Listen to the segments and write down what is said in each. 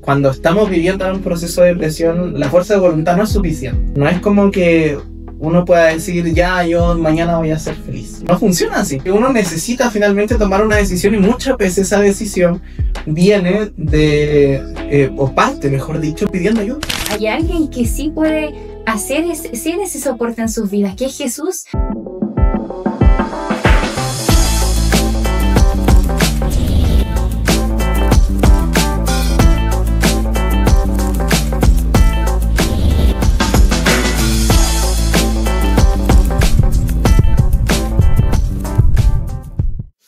cuando estamos viviendo un proceso de depresión, la fuerza de voluntad no es suficiente. No es como que uno pueda decir, ya, yo mañana voy a ser feliz. No funciona así. Uno necesita finalmente tomar una decisión y muchas veces esa decisión viene de, o parte, mejor dicho, pidiendo ayuda. Hay alguien que sí puede hacer ese soporte en sus vidas, que es Jesús.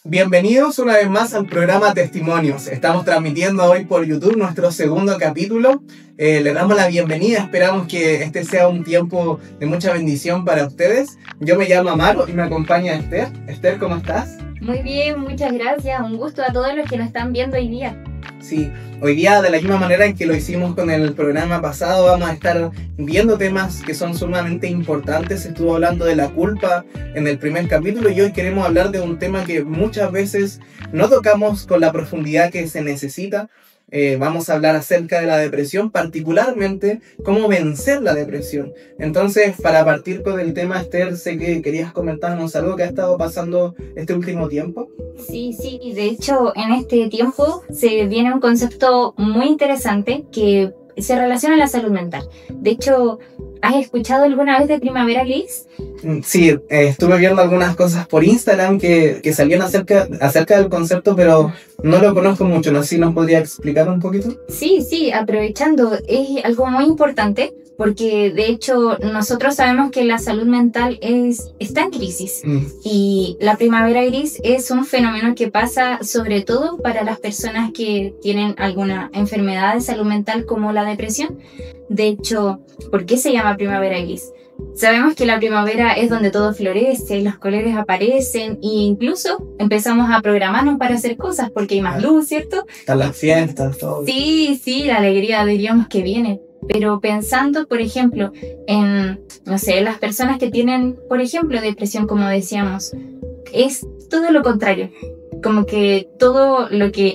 Bienvenidos una vez más al programa Testimonios. Estamos transmitiendo hoy por YouTube nuestro segundo capítulo. Le damos la bienvenida, esperamos que este sea un tiempo de mucha bendición para ustedes. Yo me llamo Amaro y me acompaña Esther. Esther, ¿cómo estás? Muy bien, muchas gracias. Un gusto a todos los que nos están viendo hoy día. Sí, hoy día de la misma manera en que lo hicimos con el programa pasado, vamos a estar viendo temas que son sumamente importantes. Estuvo hablando de la culpa en el primer capítulo y hoy queremos hablar de un tema que muchas veces no tocamos con la profundidad que se necesita. Vamos a hablar acerca de la depresión, particularmente cómo vencer la depresión. Entonces, para partir con el tema, Esther, sé que querías comentarnos algo que ha estado pasando este último tiempo. Sí, de hecho, en este tiempo se viene un concepto muy interesante que se relaciona a la salud mental. De hecho, ¿has escuchado alguna vez de Primavera Gris? Sí, estuve viendo algunas cosas por Instagram que salían acerca del concepto, pero no lo conozco mucho. ¿No sé si nos podría explicar un poquito? Sí, aprovechando, es algo muy importante porque de hecho nosotros sabemos que la salud mental está en crisis y la primavera gris es un fenómeno que pasa sobre todo para las personas que tienen alguna enfermedad de salud mental como la depresión. De hecho, ¿por qué se llama primavera gris? Sabemos que la primavera es donde todo florece, los colores aparecen e incluso empezamos a programarnos para hacer cosas porque hay más luz, ¿cierto? Están las fiestas, todo. Sí, la alegría diríamos que viene. Pero pensando, por ejemplo, en, no sé, las personas que tienen, por ejemplo, depresión, como decíamos, es todo lo contrario. Como que todo lo que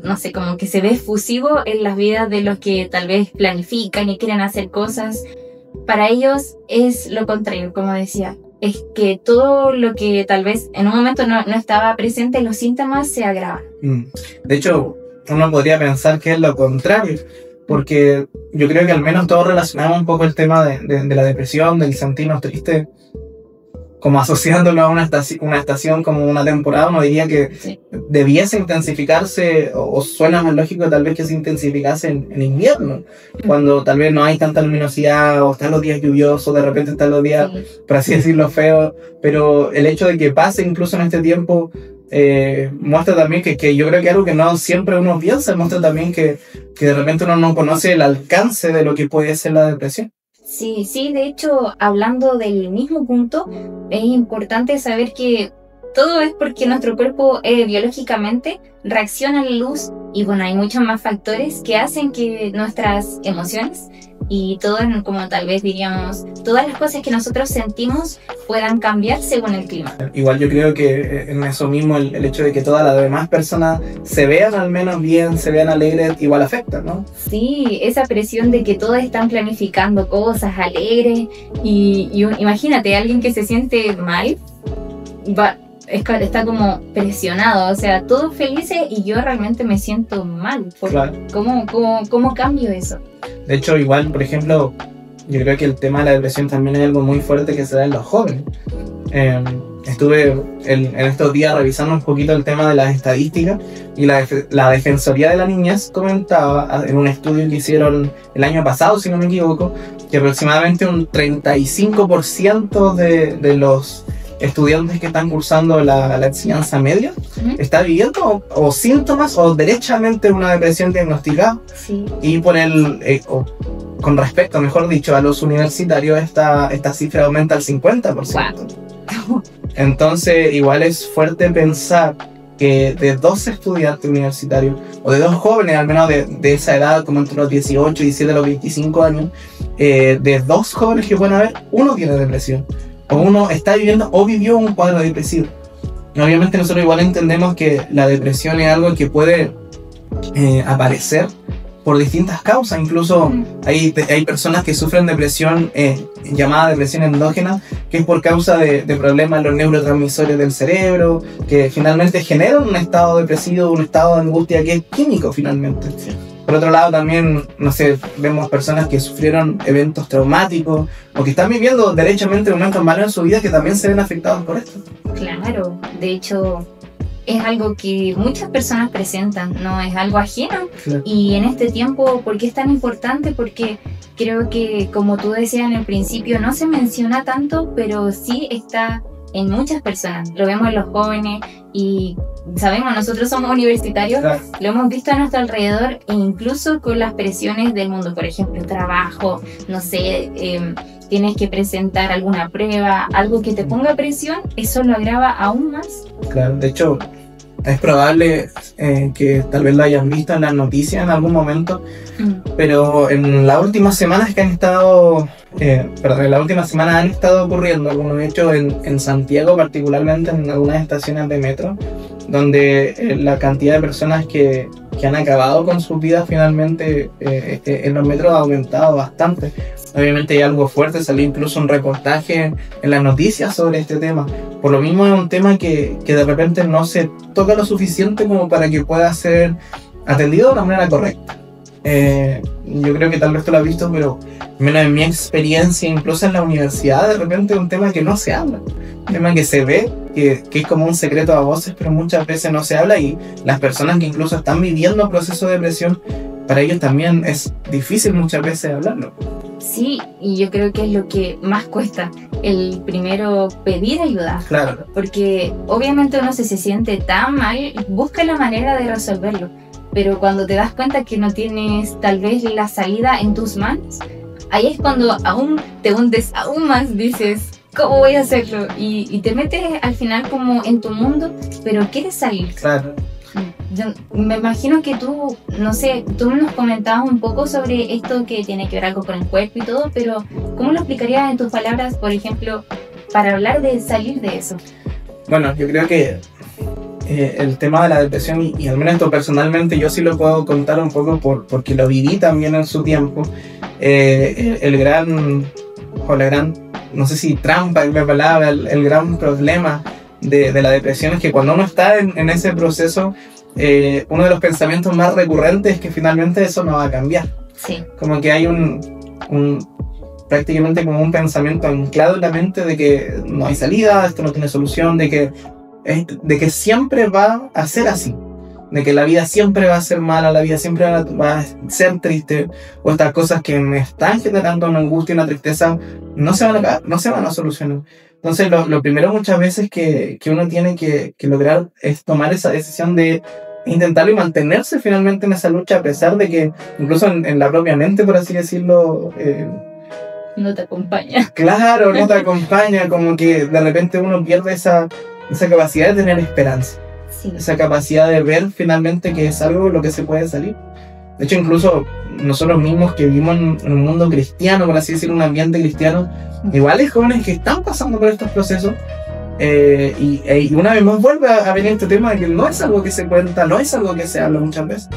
no sé, como que se ve efusivo en las vidas de los que tal vez planifican y quieren hacer cosas. Para ellos es lo contrario, como decía. Es que todo lo que tal vez en un momento no estaba presente, los síntomas se agravan. De hecho, uno podría pensar que es lo contrario. Porque yo creo que al menos todos relacionamos un poco el tema de la depresión, del sentirnos tristes, como asociándolo a una estación como una temporada. Uno diría que debiese intensificarse, o suena más lógico tal vez que se intensificase en invierno, cuando tal vez no hay tanta luminosidad, o están los días lluviosos, de repente están los días, por así decirlo, feos, pero el hecho de que pase incluso en este tiempo muestra también que yo creo que algo que no siempre uno piensa, muestra también que de repente uno no conoce el alcance de lo que puede ser la depresión. Sí, de hecho, hablando del mismo punto, es importante saber que todo es porque nuestro cuerpo biológicamente reacciona a la luz y bueno, hay muchos más factores que hacen que nuestras emociones y todo, como tal vez diríamos, todas las cosas que nosotros sentimos puedan cambiar según el clima. Igual yo creo que en eso mismo el hecho de que todas las demás personas se vean al menos bien, se vean alegres, igual afecta, ¿no? Sí, esa presión de que todos están planificando cosas alegres y imagínate, alguien que se siente mal está como presionado, o sea, todos felices y yo realmente me siento mal. Claro. ¿Cómo cambio eso? De hecho, igual, por ejemplo, yo creo que el tema de la depresión también es algo muy fuerte que se da en los jóvenes. Estuve en estos días revisando un poquito el tema de las estadísticas y la Defensoría de la Niñez comentaba en un estudio que hicieron el año pasado, si no me equivoco, que aproximadamente un 35% de los estudiantes que están cursando la enseñanza media está viviendo o síntomas o derechamente una depresión diagnosticada. Sí. Y por con respecto, mejor dicho, a los universitarios esta cifra aumenta al 50%. Wow. Entonces igual es fuerte pensar que de 2 estudiantes universitarios o de 2 jóvenes al menos de esa edad, como entre los 18 y 17 a los 25 años, de 2 jóvenes que pueden haber, uno tiene depresión o uno está viviendo o vivió un cuadro depresivo. Obviamente nosotros igual entendemos que la depresión es algo que puede aparecer por distintas causas. Incluso hay personas que sufren depresión, llamada depresión endógena, que es por causa de problemas en los neurotransmisores del cerebro, que finalmente generan un estado depresivo, un estado de angustia que es químico finalmente. Sí. Por otro lado también, no sé, vemos personas que sufrieron eventos traumáticos o que están viviendo derechamente momentos malos en su vida que también se ven afectados por esto. Claro, de hecho es algo que muchas personas presentan, no es algo ajeno. Claro. Y en este tiempo, ¿por qué es tan importante? Porque creo que, como tú decías en el principio, no se menciona tanto, pero sí está en muchas personas. Lo vemos en los jóvenes y sabemos, nosotros somos universitarios, claro. Lo hemos visto a nuestro alrededor e incluso con las presiones del mundo, por ejemplo, trabajo, no sé, tienes que presentar alguna prueba, algo que te ponga presión, eso lo agrava aún más. Claro, de hecho, es probable que tal vez lo hayan visto en las noticias en algún momento, pero en las últimas semanas que han estado, en la última semana han estado ocurriendo algunos hechos en Santiago, particularmente en algunas estaciones de metro, donde la cantidad de personas que han acabado con sus vidas finalmente en los metros ha aumentado bastante. Obviamente hay algo fuerte, salió incluso un reportaje en las noticias sobre este tema. Por lo mismo es un tema que de repente no se toca lo suficiente como para que pueda ser atendido de una manera correcta. Yo creo que tal vez tú lo has visto, pero menos en mi experiencia, incluso en la universidad, de repente es un tema que no se habla. Un tema que se ve, que es como un secreto a voces, pero muchas veces no se habla, y las personas que incluso están viviendo procesos de depresión, para ellos también es difícil muchas veces hablarlo. Sí, y yo creo que es lo que más cuesta, el primero pedir ayuda. Claro. Porque obviamente uno se siente tan mal, busca la manera de resolverlo, pero cuando te das cuenta que no tienes tal vez la salida en tus manos, ahí es cuando aún te hundes aún más, dices, ¿cómo voy a hacerlo? Y te metes al final como en tu mundo, pero quieres salir. Claro. Yo me imagino que tú, no sé, tú nos comentabas un poco sobre esto que tiene que ver algo con el cuerpo y todo, pero ¿cómo lo explicarías en tus palabras, por ejemplo, para hablar de salir de eso? Bueno, yo creo que el tema de la depresión, y al menos esto personalmente yo sí lo puedo contar un poco porque lo viví también en su tiempo, la gran, no sé si trampa es la palabra, el gran problema de la depresión es que cuando uno está en ese proceso, uno de los pensamientos más recurrentes es que finalmente eso no va a cambiar. Sí. Como que hay prácticamente como un pensamiento anclado en la mente de que no hay salida, esto no tiene solución, de que siempre va a ser así, de que la vida siempre va a ser mala, la vida siempre va a ser triste, o estas cosas que me están generando una angustia y una tristeza no se van a acabar, no se van a solucionar. Entonces lo primero muchas veces que uno tiene que lograr es tomar esa decisión de intentarlo y mantenerse finalmente en esa lucha, a pesar de que incluso en la propia mente, por así decirlo, no te acompaña. Claro, no te acompaña, como que de repente uno pierde esa capacidad de tener esperanza. Sí. Esa capacidad de ver finalmente que es algo lo que se puede salir. De hecho, incluso nosotros mismos que vivimos en un mundo cristiano, por así decirlo, un ambiente cristiano, igual hay jóvenes que están pasando por estos procesos, y una vez más vuelve a venir este tema de que no es algo que se cuenta, no es algo que se habla muchas veces.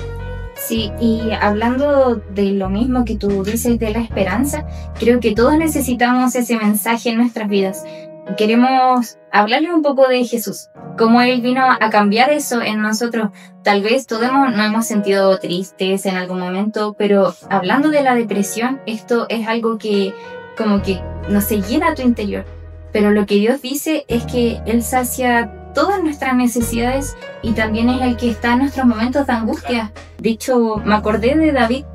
Sí, y hablando de lo mismo que tú dices de la esperanza, creo que todos necesitamos ese mensaje en nuestras vidas. Queremos hablarle un poco de Jesús, cómo Él vino a cambiar eso en nosotros. Tal vez todos nos hemos sentido tristes en algún momento, pero hablando de la depresión, esto es algo que como que no se llena a tu interior. Pero lo que Dios dice es que Él sacia todas nuestras necesidades y también es el que está en nuestros momentos de angustia. De hecho, me acordé de David.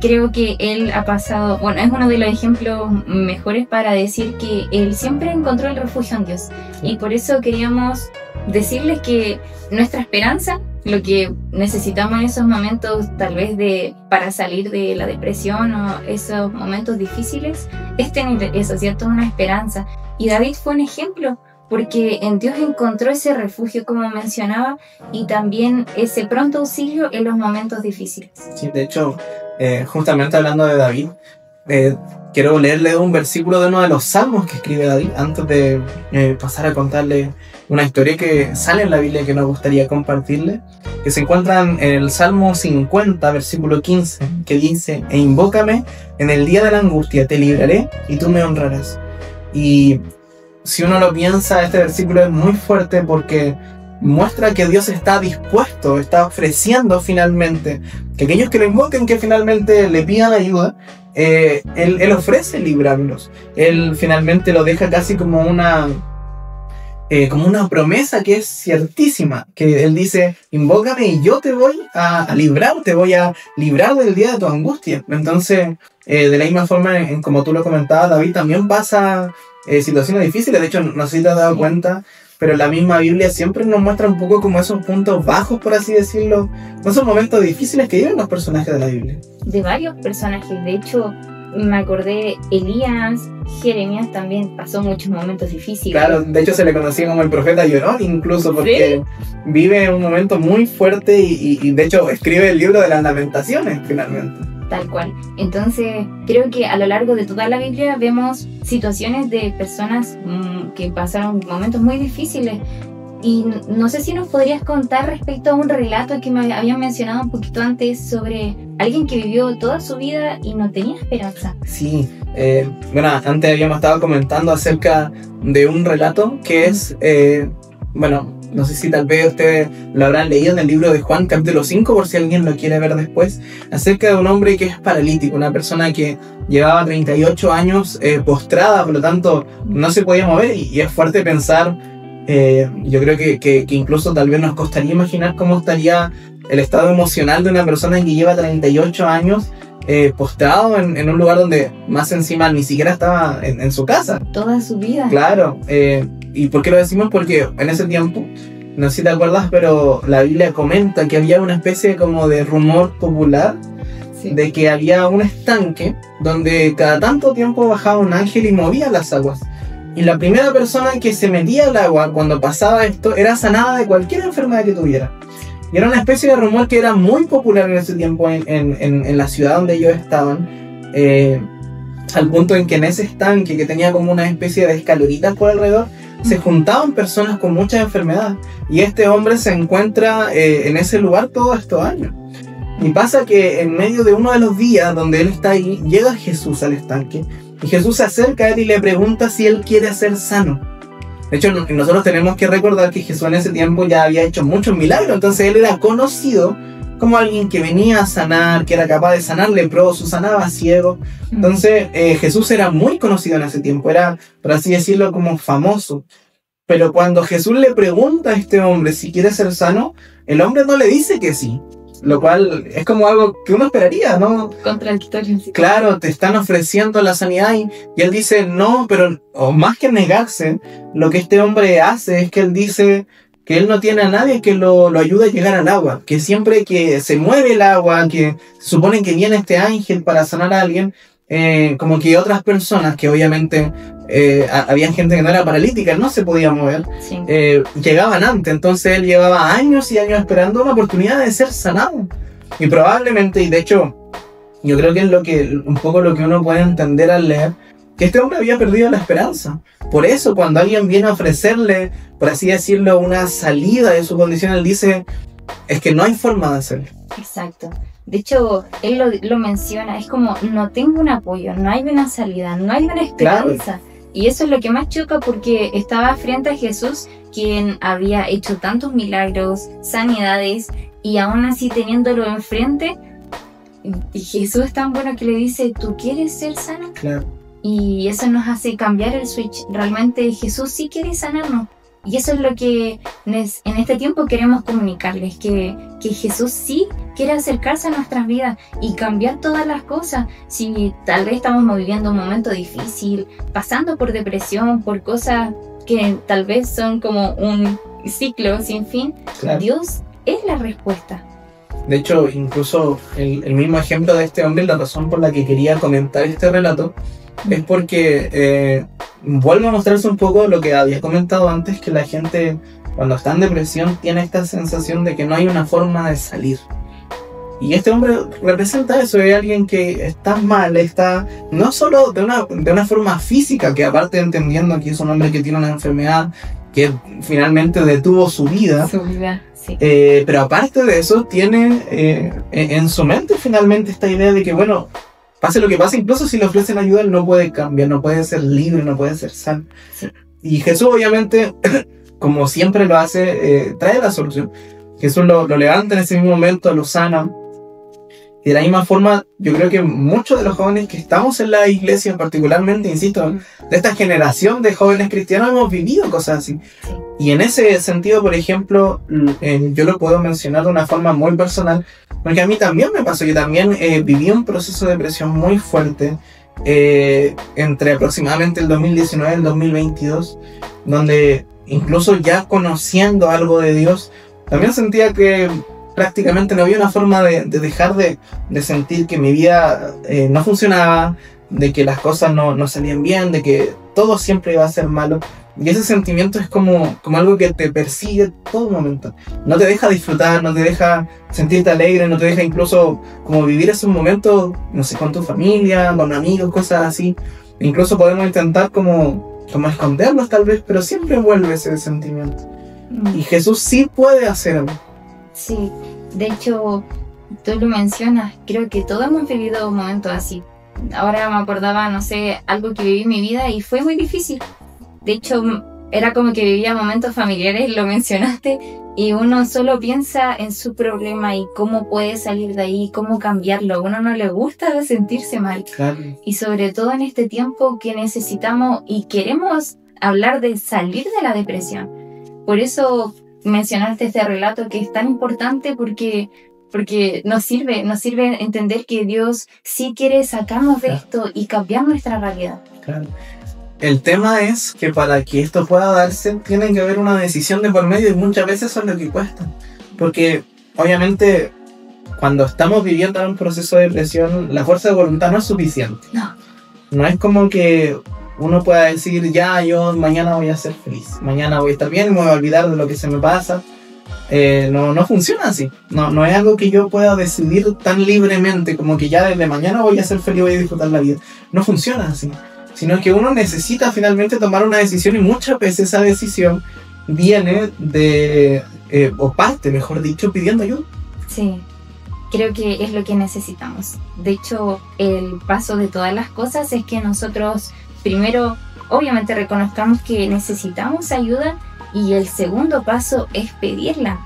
Creo que él ha pasado, bueno, es uno de los ejemplos mejores para decir que él siempre encontró el refugio en Dios. Y por eso queríamos decirles que nuestra esperanza, lo que necesitamos en esos momentos tal vez para salir de la depresión o esos momentos difíciles, es tener eso, ¿cierto? Una esperanza. Y David fue un ejemplo, porque en Dios encontró ese refugio, como mencionaba, y también ese pronto auxilio en los momentos difíciles. Sí, de hecho, justamente hablando de David, quiero leerle un versículo de uno de los salmos que escribe David antes de pasar a contarle una historia que sale en la Biblia que nos gustaría compartirle, que se encuentra en el Salmo 50, versículo 15, que dice: e invócame en el día de la angustia, te libraré y tú me honrarás. Y si uno lo piensa, este versículo es muy fuerte porque muestra que Dios está dispuesto, está ofreciendo finalmente que aquellos que lo invoquen, que finalmente le pidan ayuda, Él ofrece librarlos. Él finalmente lo deja casi como una promesa que es ciertísima, que Él dice: invócame y yo te voy a librar, te voy a librar del día de tu angustia. Entonces, de la misma forma, como tú lo comentabas, David también pasa situaciones difíciles. De hecho, no sé si te has dado cuenta, pero la misma Biblia siempre nos muestra un poco como esos puntos bajos, por así decirlo, esos momentos difíciles que viven los personajes de la Biblia. De varios personajes, de hecho, me acordé, Elías, Jeremías también pasó muchos momentos difíciles. Claro, de hecho se le conocía como el profeta llorón, incluso porque vive un momento muy fuerte y de hecho escribe el libro de las Lamentaciones finalmente. Tal cual. Entonces, creo que a lo largo de toda la Biblia vemos situaciones de personas que pasaron momentos muy difíciles. Y no sé si nos podrías contar respecto a un relato que me habían mencionado un poquito antes sobre alguien que vivió toda su vida y no tenía esperanza. Sí, bueno, antes habíamos estado comentando acerca de un relato que es, no sé si tal vez ustedes lo habrán leído en el libro de Juan, capítulo 5, por si alguien lo quiere ver después, acerca de un hombre que es paralítico, una persona que llevaba 38 años postrada, por lo tanto no se podía mover, y es fuerte pensar. Yo creo que incluso tal vez nos costaría imaginar cómo estaría el estado emocional de una persona que lleva 38 años postrado en un lugar donde más encima ni siquiera estaba en su casa. Toda su vida. Claro. ¿Y por qué lo decimos? Porque en ese tiempo, no sé si te acuerdas, pero la Biblia comenta que había una especie como de rumor popular, sí, de que había un estanque donde cada tanto tiempo bajaba un ángel y movía las aguas. Y la primera persona que se metía al agua cuando pasaba esto era sanada de cualquier enfermedad que tuviera. Y era una especie de rumor que era muy popular en ese tiempo en la ciudad donde ellos estaban. Al punto en que en ese estanque, que tenía como una especie de escaleritas por alrededor, se juntaban personas con muchas enfermedades. Y este hombre se encuentra en ese lugar todos estos años. Y pasa que en medio de uno de los días donde él está ahí, llega Jesús al estanque. Y Jesús se acerca a él y le pregunta si él quiere ser sano. De hecho, nosotros tenemos que recordar que Jesús en ese tiempo ya había hecho muchos milagros. Entonces él era conocido como alguien que venía a sanar, que era capaz de sanar leprosos, sanaba ciegos. Entonces Jesús era muy conocido en ese tiempo, era, por así decirlo, como famoso. Pero cuando Jesús le pregunta a este hombre si quiere ser sano, el hombre no le dice que sí. Lo cual es como algo que uno esperaría, ¿no? Contradictorio. Sí. Claro, te están ofreciendo la sanidad y él dice no, pero o más que negarse, lo que este hombre hace es que él dice que él no tiene a nadie que lo ayude a llegar al agua, que siempre que se mueve el agua, que se supone que viene este ángel para sanar a alguien, como que otras personas que obviamente había gente que no era paralítica, no se podía mover, sí, llegaban antes. Entonces él llevaba años y años esperando una oportunidad de ser sanado. Y probablemente, y de hecho yo creo que es un poco lo que uno puede entender al leer, que este hombre había perdido la esperanza. Por eso cuando alguien viene a ofrecerle, por así decirlo, una salida de su condición, él dice, es que no hay forma de hacerlo. Exacto. De hecho, él lo menciona, es como, no tengo un apoyo, no hay una salida, no hay una esperanza. Claro. Y eso es lo que más choca, porque estaba frente a Jesús, quien había hecho tantos milagros, sanidades, y aún así teniéndolo enfrente, y Jesús es tan bueno que le dice, ¿tú quieres ser sano? Claro. Y eso nos hace cambiar el switch. Realmente Jesús sí quiere sanarnos. Y eso es lo que en este tiempo queremos comunicarles, que Jesús sí quiere acercarse a nuestras vidas y cambiar todas las cosas. Si tal vez estamos viviendo un momento difícil, pasando por depresión, por cosas que tal vez son como un ciclo sin fin, claro, Dios es la respuesta. De hecho, incluso el mismo ejemplo de este hombre, la razón por la que quería comentar este relato, es porque vuelve a mostrarse un poco lo que había comentado antes, que la gente cuando está en depresión tiene esta sensación de que no hay una forma de salir. Y este hombre representa eso, es alguien que está mal, está no solo de una forma física, que aparte entendiendo que es un hombre que tiene una enfermedad que finalmente detuvo su vida. Sí. Pero aparte de eso, tiene en su mente finalmente esta idea de que, bueno, pase lo que pase, incluso si le ofrecen ayuda, él no puede cambiar, no puede ser libre, no puede ser sano. Sí. Y Jesús, obviamente, como siempre lo hace, trae la solución. Jesús lo levanta en ese mismo momento, lo sana. Y de la misma forma, yo creo que muchos de los jóvenes que estamos en la iglesia, particularmente, insisto, de esta generación de jóvenes cristianos, hemos vivido cosas así. Sí. Y en ese sentido, por ejemplo, yo lo puedo mencionar de una forma muy personal, porque a mí también me pasó, yo también viví un proceso de depresión muy fuerte entre aproximadamente el 2019 y el 2022, donde incluso ya conociendo algo de Dios, también sentía que prácticamente no había una forma de dejar de sentir que mi vida no funcionaba, de que las cosas no salían bien, de que todo siempre iba a ser malo. Y ese sentimiento es como algo que te persigue todo momento. No te deja disfrutar, no te deja sentirte alegre, no te deja incluso como vivir esos momentos, no sé, con tu familia, con amigos, cosas así. Incluso podemos intentar como esconderlos tal vez, pero siempre vuelve ese sentimiento. Y Jesús sí puede hacerlo. Sí, de hecho, tú lo mencionas, creo que todos hemos vivido momentos así. Ahora me acordaba, no sé, algo que viví en mi vida y fue muy difícil. De hecho, era como que vivía momentos familiares, lo mencionaste, y uno solo piensa en su problema y cómo puede salir de ahí, cómo cambiarlo. A uno no le gusta sentirse mal. Claro. Y sobre todo en este tiempo que necesitamos y queremos hablar de salir de la depresión. Por eso mencionaste este relato que es tan importante porque nos sirve entender que Dios sí quiere sacarnos de esto y cambiar nuestra realidad. Claro. El tema es que para que esto pueda darse tiene que haber una decisión de por medio y muchas veces eso es lo que cuesta. Porque obviamente cuando estamos viviendo un proceso de depresión, la fuerza de voluntad no es suficiente. No es como que uno pueda decir, ya, yo mañana voy a ser feliz, mañana voy a estar bien y me voy a olvidar de lo que se me pasa. No funciona así. No es algo que yo pueda decidir tan libremente como que ya desde mañana voy a ser feliz, voy a disfrutar la vida. No funciona así. Sino que uno necesita finalmente tomar una decisión y muchas veces esa decisión viene o parte, mejor dicho, pidiendo ayuda. Sí, creo que es lo que necesitamos. De hecho, el paso de todas las cosas es que nosotros primero, obviamente, reconozcamos que necesitamos ayuda y el segundo paso es pedirla.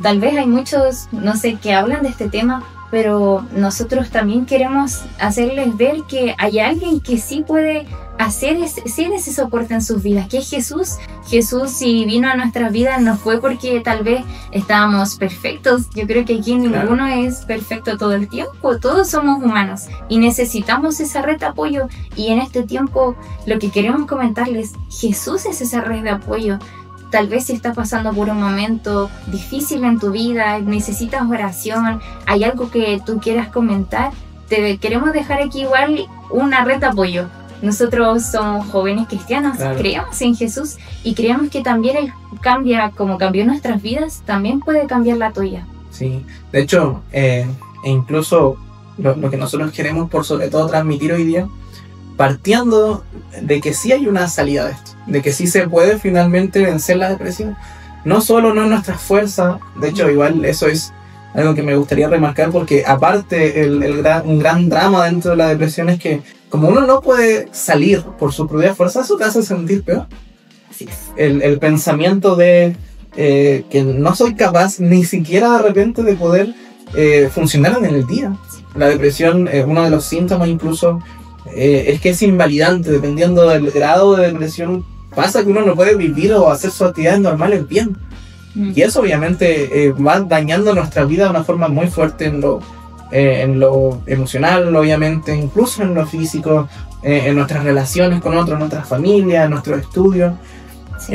Tal vez hay muchos, no sé, que hablan de este tema, pero nosotros también queremos hacerles ver que hay alguien que sí puede hacer ese soporte en sus vidas, que es Jesús. Jesús, si vino a nuestras vidas, no fue porque tal vez estábamos perfectos. Yo creo que aquí ninguno es perfecto todo el tiempo, todos somos humanos y necesitamos esa red de apoyo. Y en este tiempo lo que queremos comentarles, Jesús es esa red de apoyo. Tal vez si estás pasando por un momento difícil en tu vida, necesitas oración, hay algo que tú quieras comentar, te queremos dejar aquí igual una red de apoyo. Nosotros somos jóvenes cristianos, creemos en Jesús y creemos que también Él cambia, como cambió nuestras vidas, también puede cambiar la tuya. Sí, de hecho, incluso lo que nosotros queremos por sobre todo transmitir hoy día, partiendo de que sí hay una salida de esto, de que sí se puede finalmente vencer la depresión. No solo no es nuestra fuerza, de hecho igual eso es algo que me gustaría remarcar porque aparte un gran drama dentro de la depresión es que como uno no puede salir por su propia fuerza, eso te hace sentir peor. Así es. El pensamiento de que no soy capaz ni siquiera de repente de poder funcionar en el día. La depresión, uno de los síntomas incluso es que es invalidante, dependiendo del grado de depresión, pasa que uno no puede vivir o hacer sus actividades normales bien. Y eso obviamente va dañando nuestra vida de una forma muy fuerte en lo emocional, obviamente, incluso en lo físico, en nuestras relaciones con otros, en nuestras familias, en nuestros estudios. Sí.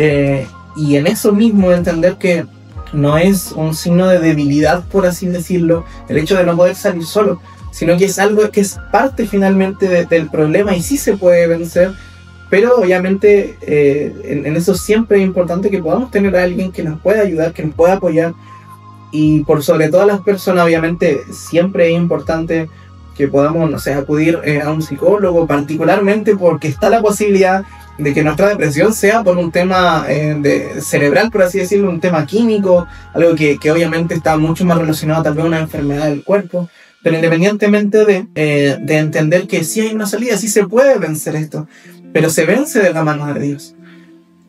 Y en eso mismo entender que no es un signo de debilidad, por así decirlo, el hecho de no poder salir solo, sino que es algo que es parte finalmente del problema y sí se puede vencer, pero obviamente en eso siempre es importante que podamos tener a alguien que nos pueda ayudar, que nos pueda apoyar Y por sobre todas las personas, obviamente, siempre es importante que podamos, no sé, acudir a un psicólogo, particularmente porque está la posibilidad de que nuestra depresión sea por un tema cerebral, por así decirlo, un tema químico, algo que obviamente está mucho más relacionado tal vez a una enfermedad del cuerpo. Pero independientemente de entender que sí hay una salida, sí se puede vencer esto, pero se vence de la mano de Dios.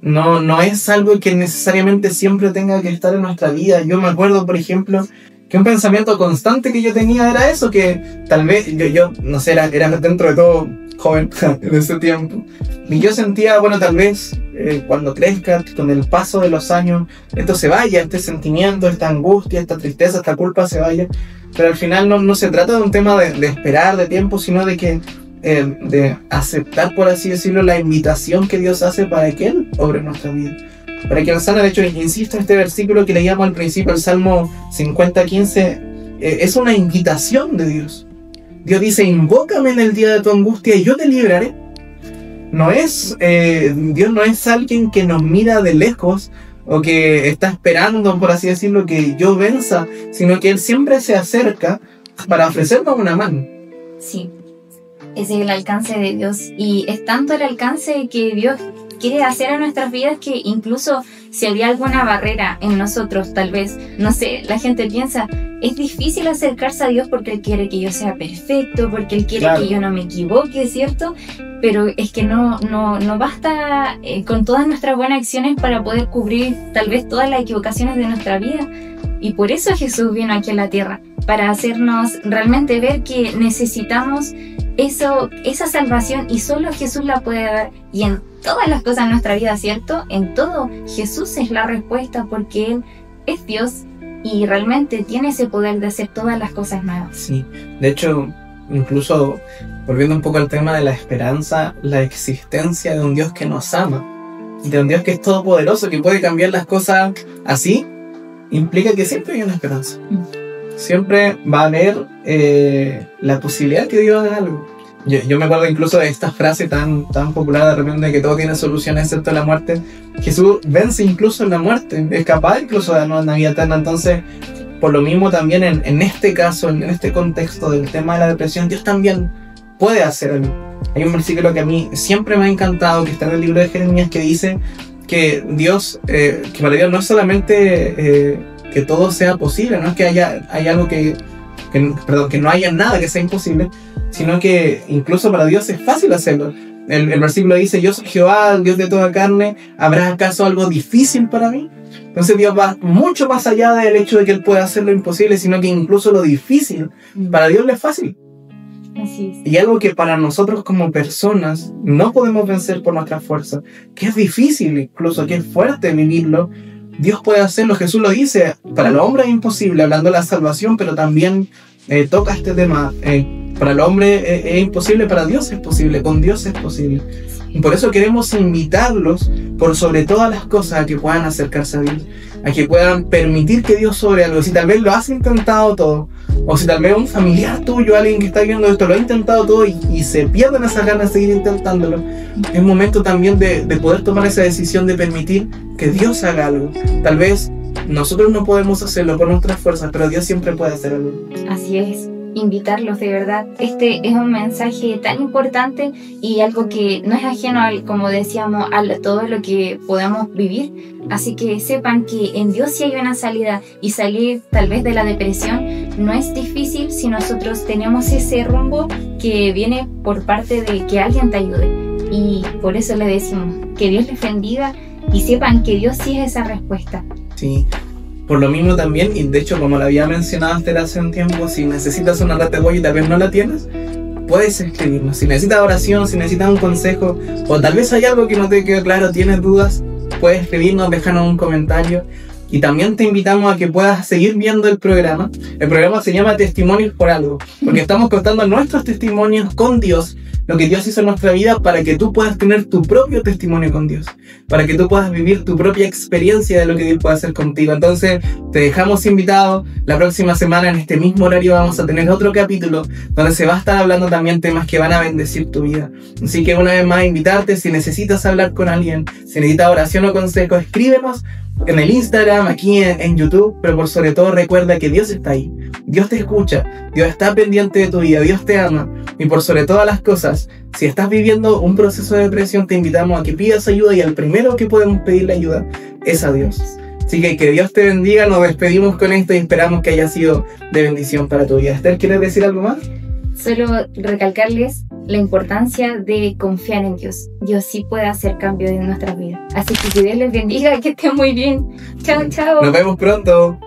No es algo que necesariamente siempre tenga que estar en nuestra vida. Yo me acuerdo, por ejemplo, que un pensamiento constante que yo tenía era eso, que tal vez yo no sé, era dentro de todo joven en ese tiempo. Y yo sentía, bueno, tal vez cuando crezca, con el paso de los años, esto se vaya, este sentimiento, esta angustia, esta tristeza, esta culpa se vaya. Pero al final no se trata de un tema de esperar, de tiempo, sino de aceptar, por así decirlo, la invitación que Dios hace para que Él obre en nuestra vida. Para que nos sana, de hecho, insisto, este versículo que leíamos al principio, el Salmo 50:15, es una invitación de Dios. Dios dice, invócame en el día de tu angustia y yo te libraré. Dios no es alguien que nos mira de lejos o que está esperando, por así decirlo, que yo venza, sino que Él siempre se acerca para ofrecernos una mano. Sí, ese es el alcance de Dios, y es tanto el alcance que Dios quiere hacer a nuestras vidas que incluso si había alguna barrera en nosotros, tal vez, no sé, la gente piensa, es difícil acercarse a Dios porque Él quiere que yo sea perfecto, porque Él quiere que yo no me equivoque, ¿cierto? Pero es que no basta con todas nuestras buenas acciones para poder cubrir tal vez todas las equivocaciones de nuestra vida. Y por eso Jesús vino aquí a la tierra, para hacernos realmente ver que necesitamos esa salvación, y solo Jesús la puede dar. Y en todas las cosas de nuestra vida, ¿cierto? En todo, Jesús es la respuesta, porque Él es Dios y realmente tiene ese poder de hacer todas las cosas nuevas. Sí, de hecho, incluso volviendo un poco al tema de la esperanza, la existencia de un Dios que nos ama, de un Dios que es todopoderoso, que puede cambiar las cosas así, implica que siempre hay una esperanza. Siempre va a haber la posibilidad que Dios haga algo. Yo me acuerdo incluso de esta frase tan popular de repente, de que todo tiene solución excepto la muerte. Jesús vence incluso en la muerte, es capaz incluso de darnos una vida eterna. Entonces, por lo mismo también en este caso, en este contexto del tema de la depresión, Dios también puede hacer algo. Hay un versículo que a mí siempre me ha encantado, que está en el libro de Jeremías, que dice que Dios, que para Dios no es solamente que todo sea posible, no es que haya algo que no haya nada que sea imposible, sino que incluso para Dios es fácil hacerlo. El versículo dice, yo soy Jehová, el Dios de toda carne, ¿habrá acaso algo difícil para mí? Entonces Dios va mucho más allá del hecho de que Él pueda hacer lo imposible, sino que incluso lo difícil, para Dios le es fácil. Así es. Y algo que para nosotros como personas no podemos vencer por nuestra fuerza, que es difícil incluso, que es fuerte vivirlo, Dios puede hacerlo. Jesús lo dice, para el hombre es imposible, hablando de la salvación, pero también toca este tema. Para el hombre es imposible, para Dios es posible, con Dios es posible. Y por eso queremos invitarlos, por sobre todas las cosas, a que puedan acercarse a Dios, a que puedan permitir que Dios sobre algo. Si tal vez lo has intentado todo, o si tal vez un familiar tuyo, alguien que está viendo esto, lo ha intentado todo y se pierden esas ganas de seguir intentándolo, es momento también de poder tomar esa decisión de permitir que Dios haga algo. Tal vez nosotros no podemos hacerlo por nuestras fuerzas, pero Dios siempre puede hacer algo. Así es. Invitarlos, de verdad. Este es un mensaje tan importante y algo que no es ajeno, como decíamos, a todo lo que podamos vivir. Así que sepan que en Dios sí hay una salida, y salir tal vez de la depresión no es difícil si nosotros tenemos ese rumbo que viene por parte de que alguien te ayude. Y por eso le decimos que Dios les bendiga y sepan que Dios sí es esa respuesta. Sí. Por lo mismo también, y de hecho como lo había mencionado hasta hace un tiempo, si necesitas una red de apoyo y tal vez no la tienes, puedes escribirnos. Si necesitas oración, si necesitas un consejo, o tal vez hay algo que no te quedó claro, tienes dudas, puedes escribirnos, déjanos un comentario. Y también te invitamos a que puedas seguir viendo el programa. El programa se llama Testimonios por algo, porque estamos contando nuestros testimonios con Dios, lo que Dios hizo en nuestra vida para que tú puedas tener tu propio testimonio con Dios, para que tú puedas vivir tu propia experiencia de lo que Dios puede hacer contigo. Entonces, te dejamos invitado. La próxima semana en este mismo horario vamos a tener otro capítulo donde se va a estar hablando también temas que van a bendecir tu vida. Así que una vez más invitarte, si necesitas hablar con alguien, si necesitas oración o consejo, escríbenos en el Instagram, aquí en YouTube, pero por sobre todo recuerda que Dios está ahí, Dios te escucha, Dios está pendiente de tu vida, Dios te ama, y por sobre todas las cosas, si estás viviendo un proceso de depresión, te invitamos a que pidas ayuda, y al primero que podemos pedirle ayuda es a Dios. Así que Dios te bendiga, nos despedimos con esto y esperamos que haya sido de bendición para tu vida. Esther, ¿quieres decir algo más? Solo recalcarles la importancia de confiar en Dios. Dios sí puede hacer cambios en nuestras vidas. Así que Dios les bendiga, que estén muy bien. Chao, chao. Nos vemos pronto.